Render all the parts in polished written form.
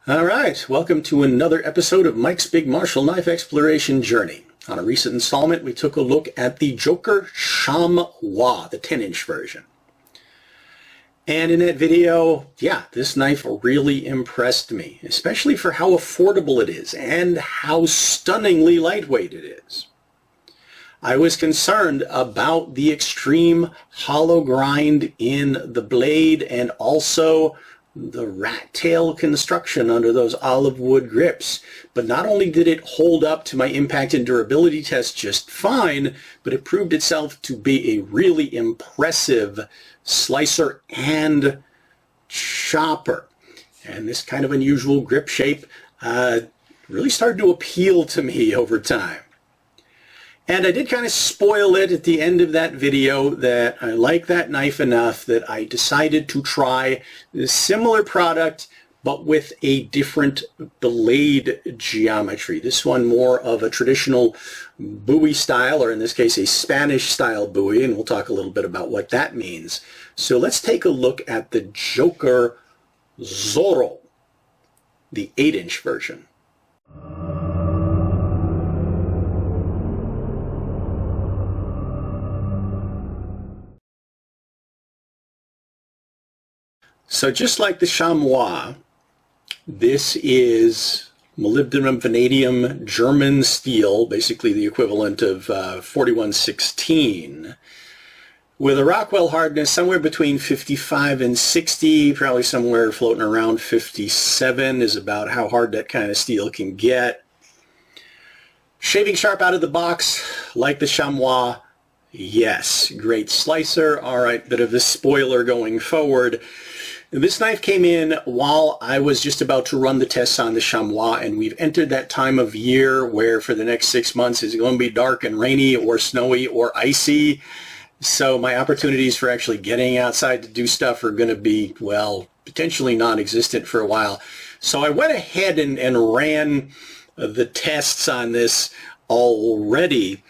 All right, welcome to another episode of Mike's Big Martial Knife Exploration Journey. On a recent installment, we took a look at the Joker Chamois, the 10-inch version. And in that video, this knife really impressed me, especially for how affordable it is and how stunningly lightweight it is. I was concerned about the extreme hollow grind in the blade and also the rat tail construction under those olive wood grips. But not only did it hold up to my impact and durability test just fine, but it proved itself to be a really impressive slicer and chopper. And this kind of unusual grip shape really started to appeal to me over time. And I did kind of spoil it at the end of that video that I like that knife enough that I decided to try a similar product but with a different blade geometry. This one more of a traditional Bowie style, or in this case a Spanish style Bowie, and we'll talk a little bit about what that means. So let's take a look at the Joker Zorro, the 8-inch version. So just like the Chamois, this is molybdenum vanadium German steel, basically the equivalent of 4116, with a Rockwell hardness somewhere between 55 and 60, probably somewhere floating around 57 is about how hard that kind of steel can get. Shaving sharp out of the box, like the Chamois. Yes, great slicer. All right, bit of a spoiler going forward. This knife came in while I was just about to run the tests on the Chamois, and we've entered that time of year where for the next 6 months it's going to be dark and rainy or snowy or icy. So my opportunities for actually getting outside to do stuff are going to be, well, potentially non-existent for a while. So I went ahead and ran the tests on this already.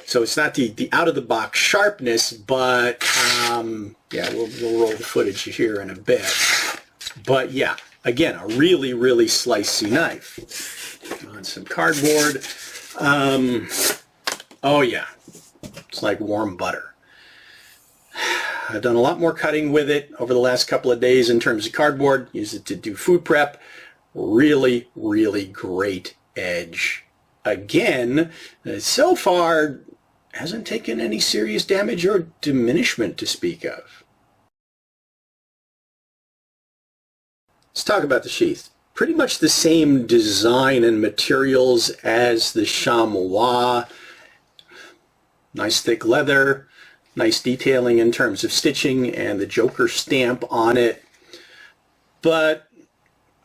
So it's not the out-of-the-box sharpness, but we'll roll the footage here in a bit. But yeah, again, a really, really slicey knife. On some cardboard. Oh yeah, it's like warm butter. I've done a lot more cutting with it over the last couple of days in terms of cardboard. Use it to do food prep. Really, really great edge. Again, so far hasn't taken any serious damage or diminishment to speak of. Let's talk about the sheath. Pretty much the same design and materials as the Chamois. Nice thick leather, nice detailing in terms of stitching and the Joker stamp on it. But,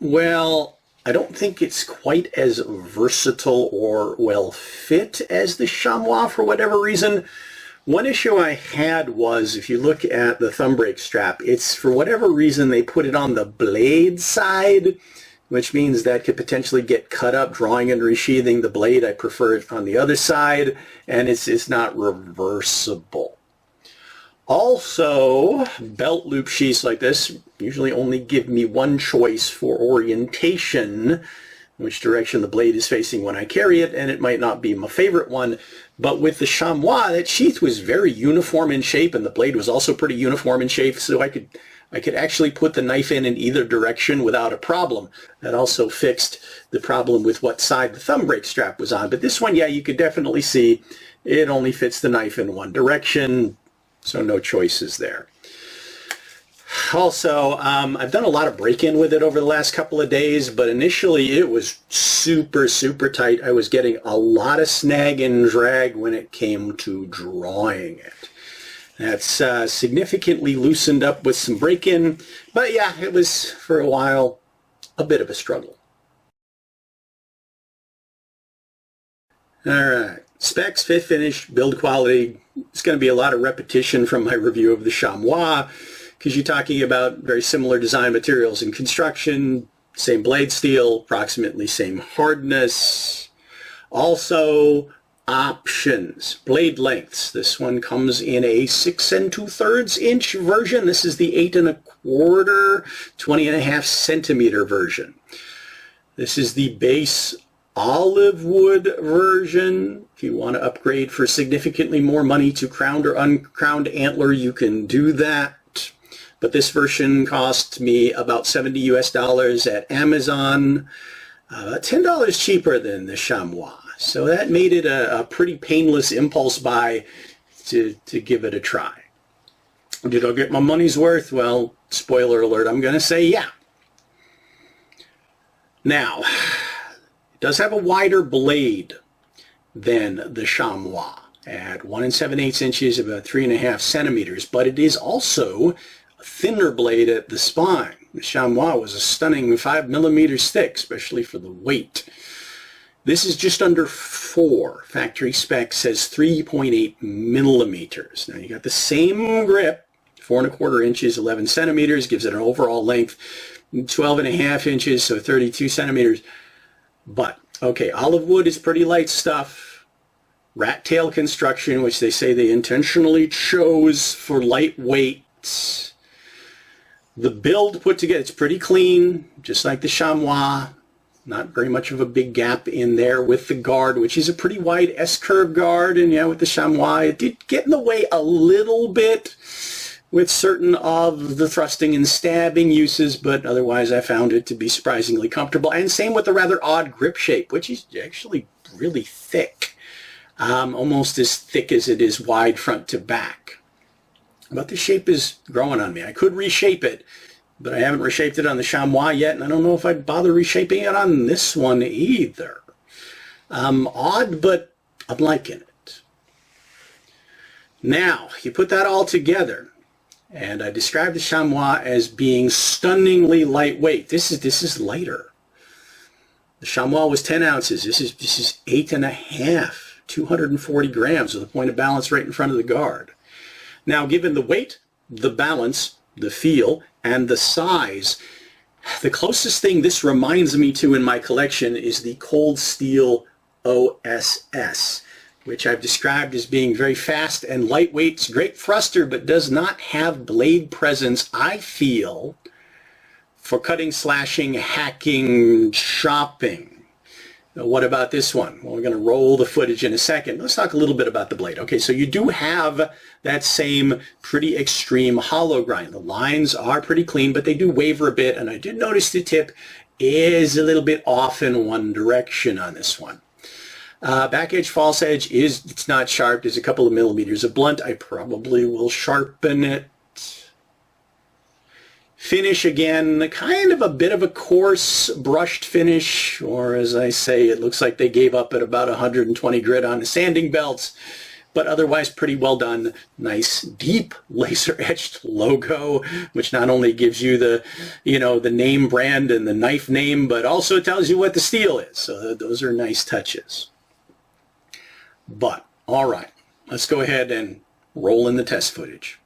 well, I don't think it's quite as versatile or well fit as the Chamois for whatever reason. One issue I had was, if you look at the thumb brake strap, it's for whatever reason they put it on the blade side, which means that could potentially get cut up drawing and resheathing the blade. I prefer it on the other side, and it's not reversible. Also, belt loop sheaths like this usually only give me one choice for orientation, which direction the blade is facing when I carry it, and it might not be my favorite one. But with the Chamois, that sheath was very uniform in shape, and the blade was also pretty uniform in shape, so I could actually put the knife in either direction without a problem. That also fixed the problem with what side the thumb brake strap was on. But this one, yeah, you could definitely see it only fits the knife in one direction. So no choices there. Also, I've done a lot of break-in with it over the last couple of days, but initially it was super, super tight. I was getting a lot of snag and drag when it came to drawing it. That's significantly loosened up with some break-in, but yeah, it was for a while a bit of a struggle. All right. Specs, fit finish, build quality. It's going to be a lot of repetition from my review of the Chamois because you're talking about very similar design materials and construction, same blade steel, approximately same hardness. Also, options, blade lengths. This one comes in a 6 2/3 inch version. This is the 8 1/4, 20.5 centimeter version. This is the base olive wood version. If you want to upgrade for significantly more money to crowned or uncrowned antler, you can do that. But this version cost me about $70 US at Amazon, $10 cheaper than the chamois. So that made it a pretty painless impulse buy to give it a try. Did I get my money's worth? Well, spoiler alert, I'm going to say yeah. Now, it does have a wider blade than the chamois at 1 7/8 inches, about 3.5 centimeters, but it is also a thinner blade at the spine. The chamois was a stunning 5 millimeters thick, especially for the weight. This is just under 4. Factory spec says 3.8 millimeters. Now you got the same grip, 4 1/4 inches, 11 centimeters, gives it an overall length 12.5 inches, so 32 centimeters. But, okay, olive wood is pretty light stuff. Rat tail construction, which they say they intentionally chose for lightweight. The build put together, it's pretty clean, just like the chamois. Not very much of a big gap in there with the guard, which is a pretty wide S-curve guard. And yeah, with the chamois, it did get in the way a little bit with certain of the thrusting and stabbing uses, but otherwise I found it to be surprisingly comfortable. And same with the rather odd grip shape, which is actually really thick, almost as thick as it is wide front to back. But the shape is growing on me. I could reshape it, but I haven't reshaped it on the chamois yet, and I don't know if I'd bother reshaping it on this one either. Odd, but I'm liking it. Now, you put that all together, and I described the chamois as being stunningly lightweight. This is lighter. The chamois was 10 ounces. This is 8.5, 240 grams with a point of balance right in front of the guard. Now, given the weight, the balance, the feel, and the size, the closest thing this reminds me to in my collection is the Cold Steel OSS, which I've described as being very fast and lightweight. It's a great thruster, but does not have blade presence, I feel, for cutting, slashing, hacking, chopping. Now, what about this one? Well, we're going to roll the footage in a second. Let's talk a little bit about the blade. Okay, so you do have that same pretty extreme hollow grind. The lines are pretty clean, but they do waver a bit, and I did notice the tip is a little bit off in one direction on this one. Back edge, false edge, it's not sharp. There's a couple of millimeters of blunt. I probably will sharpen it. Finish, again, kind of a bit of a coarse brushed finish, or as I say, it looks like they gave up at about 120 grit on the sanding belts, but otherwise pretty well done. Nice deep laser etched logo, which not only gives you the, the name brand and the knife name, but also tells you what the steel is. So those are nice touches. But, all right, let's go ahead and roll in the test footage.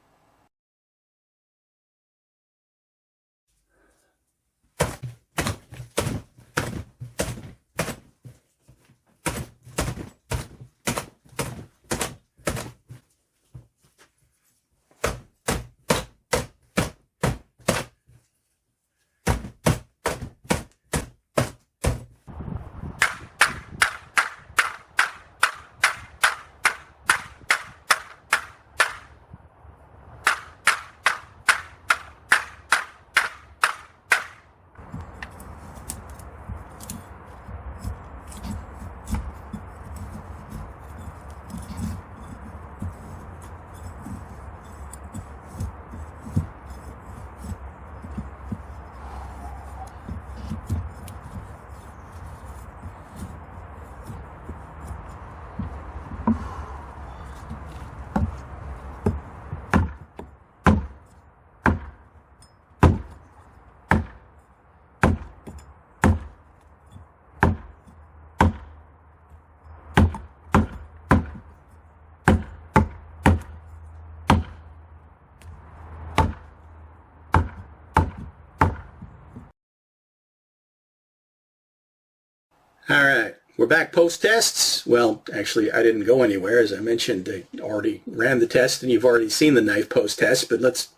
All right, we're back post-tests. Well, actually, I didn't go anywhere. As I mentioned, I already ran the test, and you've already seen the knife post-test, but let's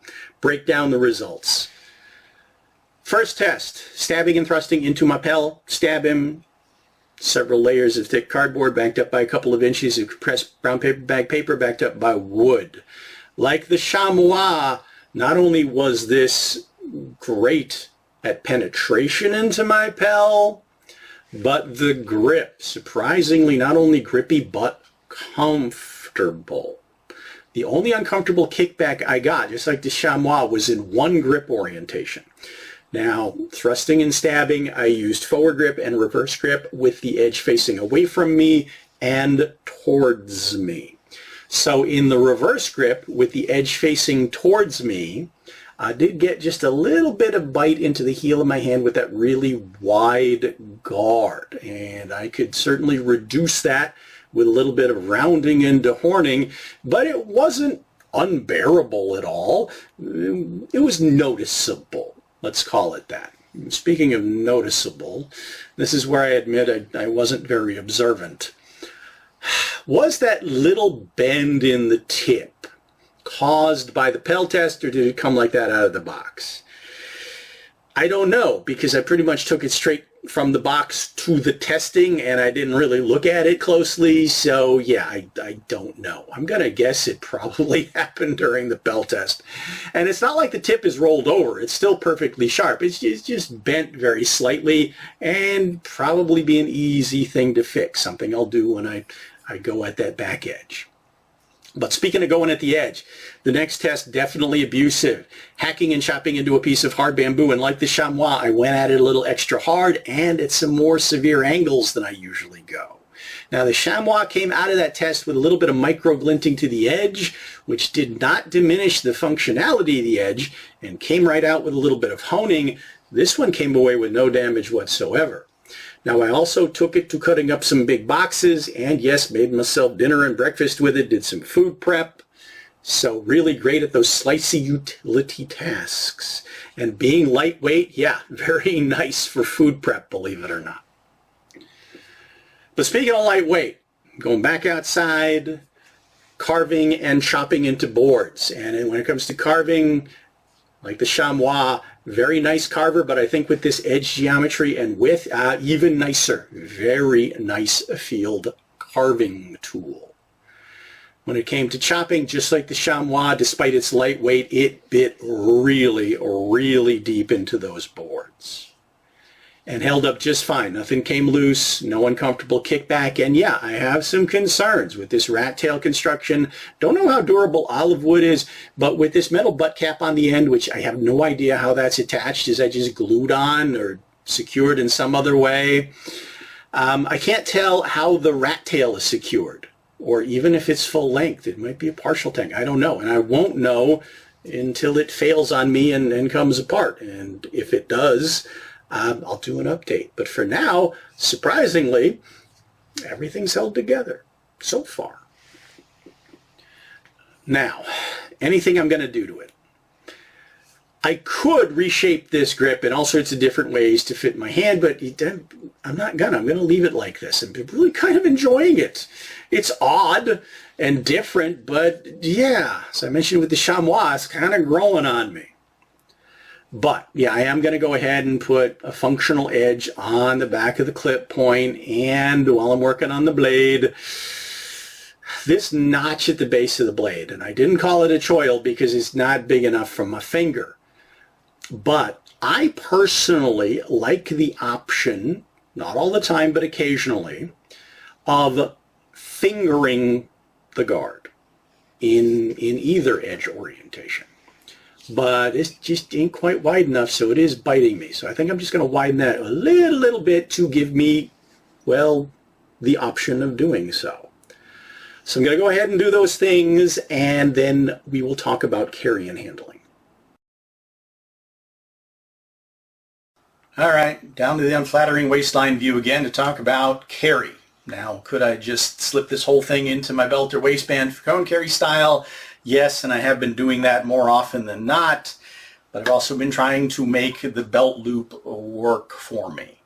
break down the results. First test, stabbing and thrusting into my pal, stab him, several layers of thick cardboard backed up by a couple of inches of compressed brown paper bag paper backed up by wood. Like the chamois, not only was this great at penetration into my pal, but the grip, surprisingly not only grippy but comfortable. The only uncomfortable kickback I got, just like the chamois, was in one grip orientation. Now, thrusting and stabbing, I used forward grip and reverse grip with the edge facing away from me and towards me. So in the reverse grip, with the edge facing towards me, I did get just a little bit of bite into the heel of my hand with that really wide guard. And I could certainly reduce that with a little bit of rounding and dehorning, but it wasn't unbearable at all. It was noticeable. Let's call it that. Speaking of noticeable, this is where I admit I wasn't very observant. Was that little bend in the tip caused by the Pell test, or did it come like that out of the box? I don't know, because I pretty much took it straight from the box to the testing, and I didn't really look at it closely, so yeah, I don't know. I'm going to guess it probably happened during the Pell test. And it's not like the tip is rolled over. It's still perfectly sharp. It's just bent very slightly, and probably be an easy thing to fix, something I'll do when I go at that back edge. But speaking of going at the edge, the next test, definitely abusive. Hacking and chopping into a piece of hard bamboo, and like the chamois, I went at it a little extra hard and at some more severe angles than I usually go. Now the chamois came out of that test with a little bit of micro glinting to the edge, which did not diminish the functionality of the edge, and came right out with a little bit of honing. This one came away with no damage whatsoever. Now, I also took it to cutting up some big boxes, and yes, made myself dinner and breakfast with it, did some food prep. So really great at those slicey utility tasks. And being lightweight, yeah, very nice for food prep, believe it or not. But speaking of lightweight, going back outside, carving and chopping into boards. And when it comes to carving, like the chamois, very nice carver, but I think with this edge geometry and width, even nicer. Very nice field carving tool. When it came to chopping, just like the chamois, despite its lightweight, it bit really, really deep into those boards. And held up just fine. Nothing came loose, no uncomfortable kickback. And yeah, I have some concerns with this rat tail construction. Don't know how durable olive wood is, but with this metal butt cap on the end, which I have no idea how that's attached, is that just glued on or secured in some other way? I can't tell how the rat tail is secured, or even if it's full length. It might be a partial tang. I don't know, and I won't know until it fails on me and comes apart. And if it does, I'll do an update. But for now, surprisingly, everything's held together so far. Now, anything I'm going to do to it. I could reshape this grip in all sorts of different ways to fit my hand, but I'm not gonna. I'm going to leave it like this. I'm really kind of enjoying it. It's odd and different, but yeah, as I mentioned with the chamois, it's kind of growing on me. But yeah, I am going to go ahead and put a functional edge on the back of the clip point, and while I'm working on the blade, this notch at the base of the blade, and I didn't call it a choil because it's not big enough for my finger. But I personally like the option, not all the time, but occasionally, of fingering the guard in either edge orientation. But it just ain't quite wide enough, so it is biting me. So I think I'm just going to widen that a little bit to give me, well, the option of doing so. So I'm going to go ahead and do those things, and then we will talk about carry and handling. All right, down to the unflattering waistline view again to talk about carry. Now, could I just slip this whole thing into my belt or waistband for cone carry style? Yes, and I have been doing that more often than not, but I've also been trying to make the belt loop work for me.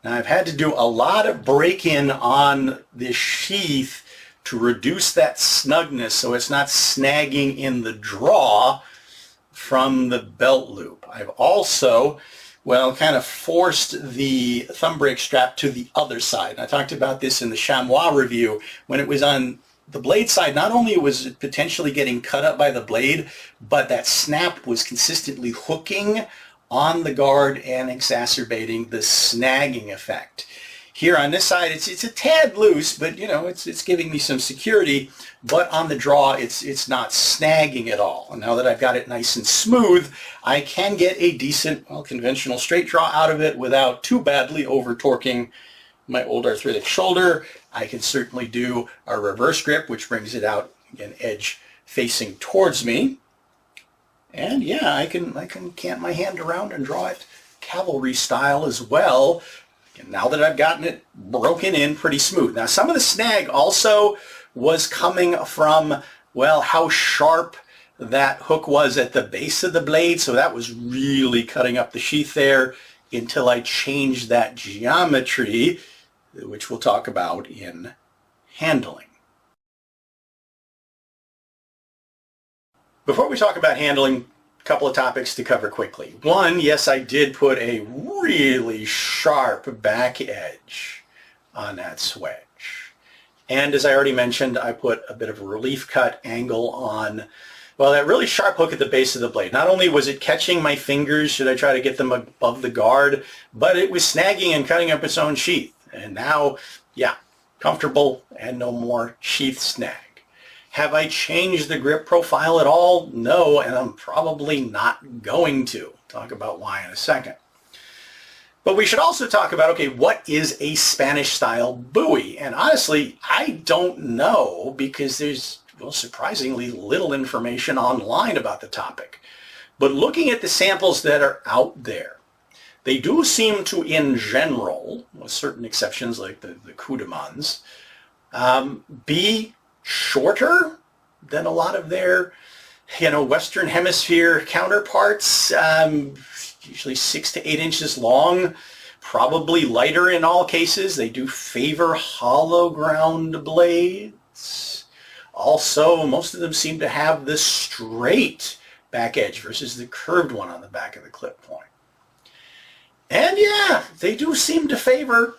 Now, I've had to do a lot of break-in on this sheath to reduce that snugness so it's not snagging in the draw from the belt loop. I've also well, kind of forced the thumb brake strap to the other side. And I talked about this in the chamois review. When it was on the blade side, not only was it potentially getting cut up by the blade, but that snap was consistently hooking on the guard and exacerbating the snagging effect. Here on this side, it's a tad loose, but you know, it's giving me some security. But on the draw, it's not snagging at all. And now that I've got it nice and smooth, I can get a decent, well, conventional straight draw out of it without too badly over torquing my old arthritic shoulder. I can certainly do a reverse grip, which brings it out again, edge facing towards me. And yeah, I can cant my hand around and draw it cavalry style as well. And now that I've gotten it broken in pretty smooth. Now some of the snag also was coming from, well, how sharp that hook was at the base of the blade. So that was really cutting up the sheath there until I changed that geometry, which we'll talk about in handling. Before we talk about handling, a couple of topics to cover quickly. One, yes, I did put a really sharp back edge on that swedge. And as I already mentioned, I put a bit of a relief cut angle on, well, that really sharp hook at the base of the blade. Not only was it catching my fingers, should I try to get them above the guard, but it was snagging and cutting up its own sheath. And now, yeah, comfortable and no more sheath snag. Have I changed the grip profile at all? No, and I'm probably not going to. Talk about why in a second. But we should also talk about, okay, what is a Spanish-style Bowie? And honestly, I don't know because there's, well, surprisingly little information online about the topic. But looking at the samples that are out there, they do seem to, in general, with certain exceptions like the Kudemans, be shorter than a lot of their, you know, Western Hemisphere counterparts, usually 6 to 8 inches long, probably lighter in all cases. They do favor hollow ground blades. Also, most of them seem to have the straight back edge versus the curved one on the back of the clip point. And yeah, they do seem to favor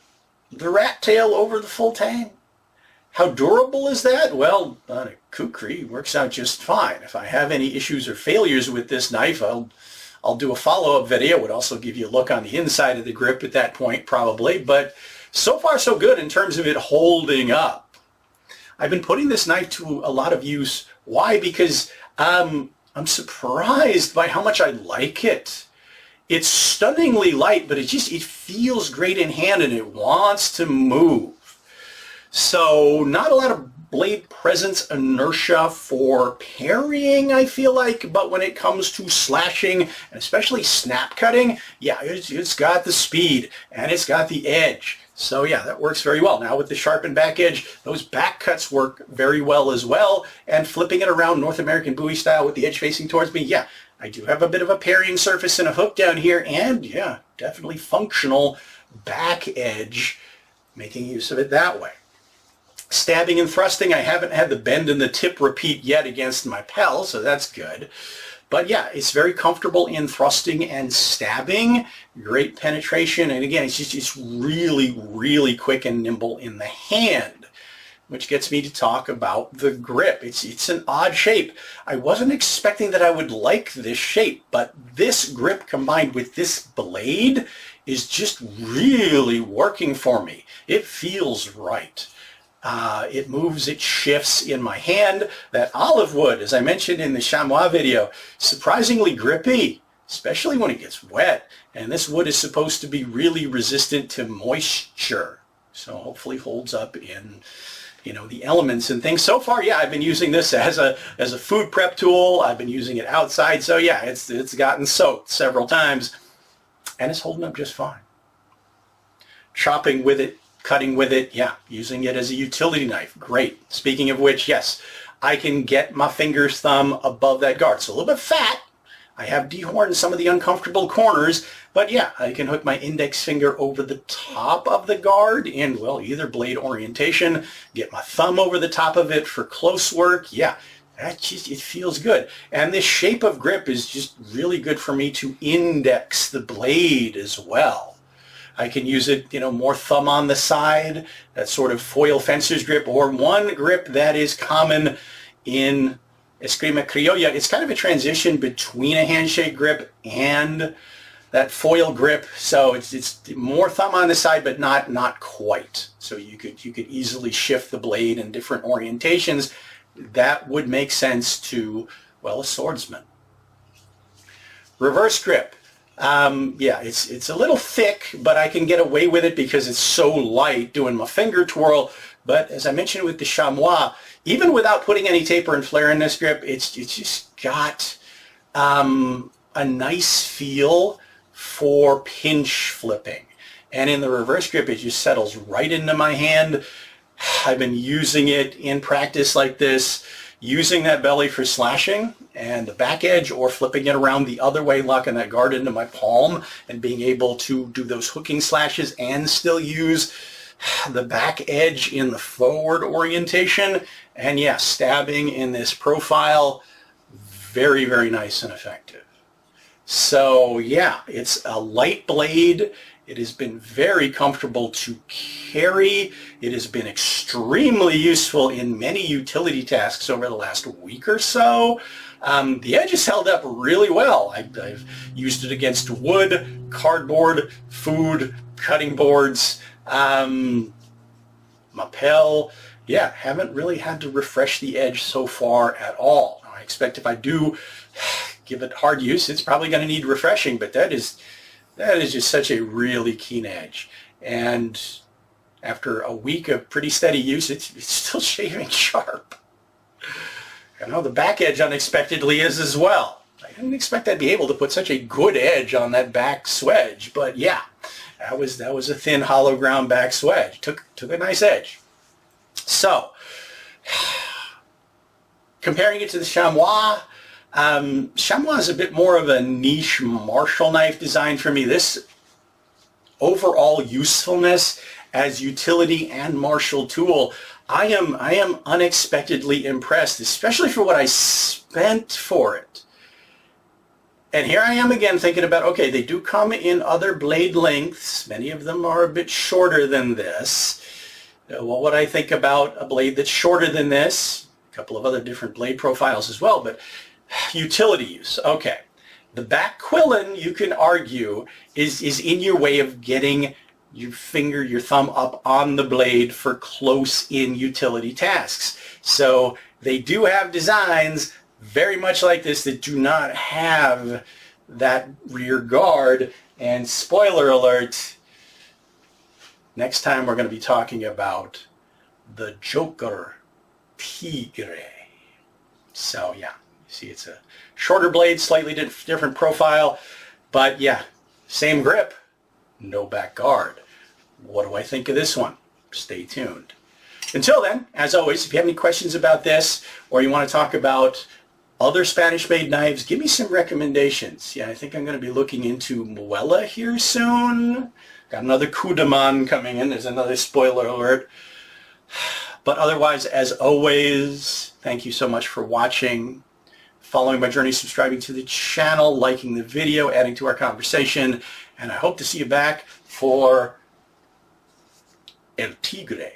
the rat tail over the full tang. How durable is that? Well, on a kukri, works out just fine. If I have any issues or failures with this knife, I'll do a follow-up video. It would also give you a look on the inside of the grip at that point, probably. But so far, so good in terms of it holding up. I've been putting this knife to a lot of use. Why? Because I'm surprised by how much I like it. It's stunningly light, but it feels great in hand and it wants to move. So not a lot of blade presence inertia for parrying, I feel like, but when it comes to slashing, and especially snap cutting, yeah, it's got the speed and it's got the edge. So yeah, that works very well. Now with the sharpened back edge, those back cuts work very well as well. And flipping it around North American Bowie style with the edge facing towards me, yeah, I do have a bit of a parrying surface and a hook down here, and yeah, definitely functional back edge, making use of it that way. Stabbing and thrusting, I haven't had the bend in the tip repeat yet against my PEL, so that's good. But yeah, it's very comfortable in thrusting and stabbing. Great penetration, and again, it's really, really quick and nimble in the hand, which gets me to talk about the grip. It's an odd shape. I wasn't expecting that I would like this shape, but this grip combined with this blade is just really working for me. It feels right. It moves, it shifts in my hand. That olive wood, as I mentioned in the chamois video, surprisingly grippy, especially when it gets wet. And this wood is supposed to be really resistant to moisture. So hopefully holds up in, you know, the elements and things. So far, yeah, I've been using this as a food prep tool. I've been using it outside. So yeah, it's gotten soaked several times and it's holding up just fine. Chopping with it, cutting with it, yeah, using it as a utility knife, great. Speaking of which, yes, I can get my finger's thumb above that guard. It's a little bit fat. I have dehorned some of the uncomfortable corners, but yeah, I can hook my index finger over the top of the guard in, well, either blade orientation, get my thumb over the top of it for close work, yeah, it feels good. And this shape of grip is just really good for me to index the blade as well. I can use it, more thumb on the side, that sort of foil fencer's grip, or one grip that is common in Eskrima Criolla. It's kind of a transition between a handshake grip and that foil grip. So it's more thumb on the side, but not quite. So you could easily shift the blade in different orientations. That would make sense to, well, a swordsman. Reverse grip. Yeah, it's a little thick, but I can get away with it because it's so light doing my finger twirl. But as I mentioned with the chamois, even without putting any taper and flare in this grip, it's just got a nice feel for pinch flipping. And in the reverse grip, it just settles right into my hand. I've been using it in practice like this, using that belly for slashing and the back edge, or flipping it around the other way, locking that guard into my palm and being able to do those hooking slashes and still use the back edge in the forward orientation. And yeah, stabbing in this profile, very, very nice and effective. So yeah, it's a light blade. It has been very comfortable to carry. It has been extremely useful in many utility tasks over the last week or so. The edge has held up really well. I've used it against wood, cardboard, food, cutting boards, Mapel. Yeah, haven't really had to refresh the edge so far at all. I expect if I do give it hard use, it's probably going to need refreshing, but that is just such a really keen edge. And after a week of pretty steady use, it's still shaving sharp. The back edge unexpectedly is as well. I didn't expect I'd be able to put such a good edge on that back swedge, but yeah, that was a thin hollow ground back swedge. Took a nice edge. So, comparing it to the chamois, chamois is a bit more of a niche martial knife design for me. This overall usefulness as utility and martial tool, I am unexpectedly impressed, especially for what I spent for it. And here I am again thinking about, okay, they do come in other blade lengths. Many of them are a bit shorter than this. What would I think about a blade that's shorter than this? A couple of other different blade profiles as well, but utility use. Okay. The back quillin, you can argue, is in your way of getting your finger, your thumb up on the blade for close-in utility tasks. So they do have designs very much like this that do not have that rear guard. And spoiler alert, next time we're going to be talking about the Joker Tigre. So yeah, you see it's a shorter blade, slightly different profile, but yeah, same grip, no back guard. What do I think of this one? Stay tuned. Until then, as always, if you have any questions about this, or you want to talk about other Spanish-made knives, give me some recommendations. Yeah, I think I'm going to be looking into Muela here soon. Got another Kudaman coming in. There's another spoiler alert. But otherwise, as always, thank you so much for watching, following my journey, subscribing to the channel, liking the video, adding to our conversation, and I hope to see you back for El Tigre.